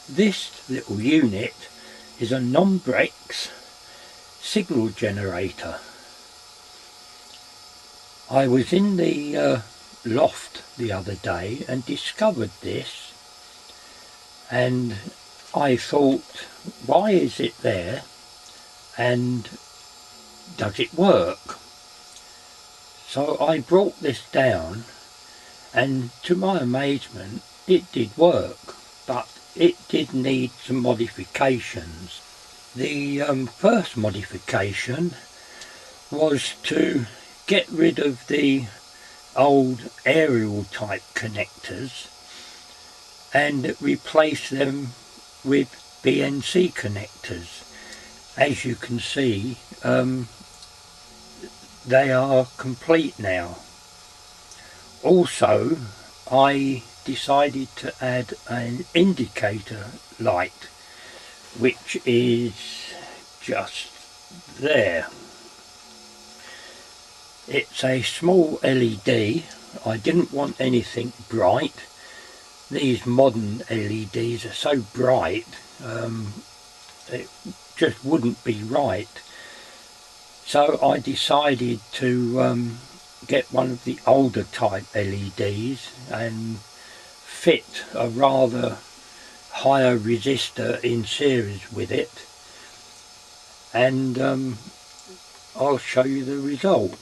This little unit is a Nombrex signal generator. I was in the loft the other day and discovered this, and I thought, why is it there and does it work? So I brought this down, and to my amazement it did work, but it did need some modifications. The first modification was to get rid of the old aerial type connectors and replace them with BNC connectors. As you can see, they are complete now. Also, I decided to add an indicator light, which is just there. It's a small LED. I didn't want anything bright. These modern LEDs are so bright, it just wouldn't be right. So I decided to get one of the older type LEDs and fit a rather higher resistor in series with it, and I'll show you the result.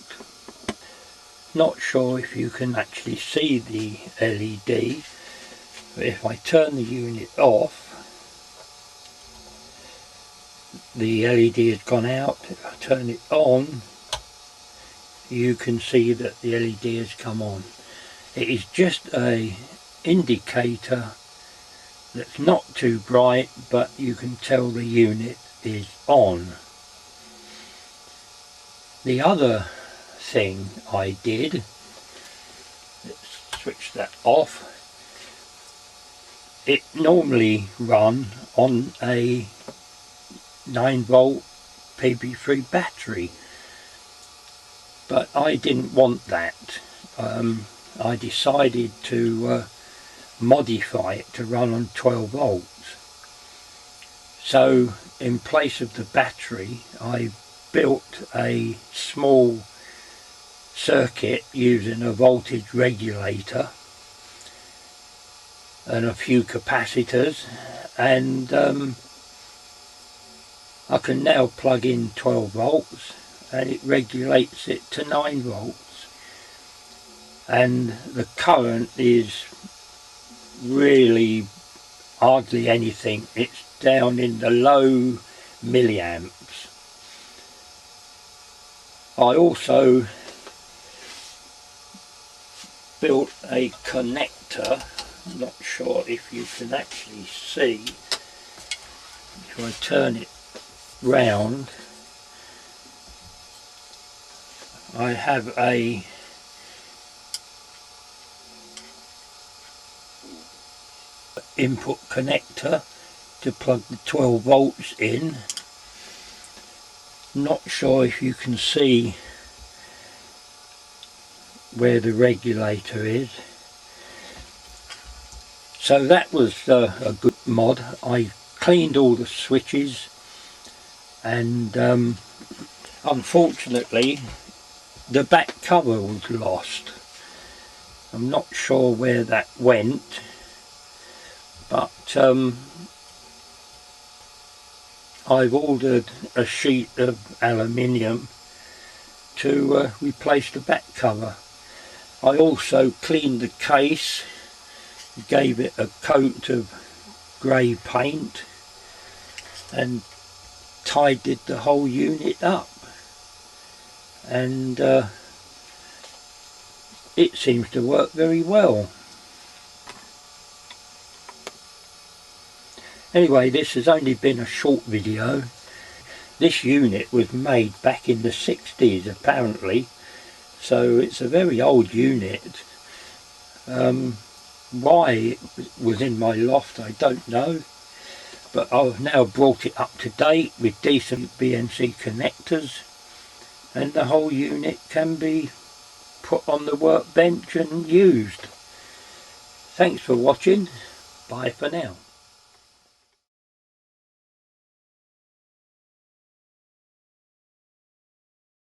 Not sure if you can actually see the LED, but if I turn the unit off, the LED has gone out. If I turn it on, you can see that the LED has come on. It is just a indicator that's not too bright, but you can tell the unit is on. The other thing I did, let's switch that off. It normally run on a 9-volt PP3 battery, but I didn't want that. I decided to modify it to run on 12 volts. So in place of the battery, I built a small circuit using a voltage regulator and a few capacitors, and I can now plug in 12 volts and it regulates it to 9 volts, and the current is really hardly anything. It's down in the low milliamps. I also built a connector. I'm not sure if you can actually see. If I turn it round, I have a input connector to plug the 12 volts in. Not sure if you can see where the regulator is. So that was a good mod. I cleaned all the switches, and unfortunately the back cover was lost. I'm not sure where that went, but I've ordered a sheet of aluminium to replace the back cover. I also cleaned the case, gave it a coat of grey paint, and tidied the whole unit up, and it seems to work very well. Anyway, this has only been a short video. This unit was made back in the 60s apparently, so it's a very old unit. Why it was in my loft I don't know, but I've now brought it up to date with decent BNC connectors, and the whole unit can be put on the workbench and used. Thanks for watching. Bye for now.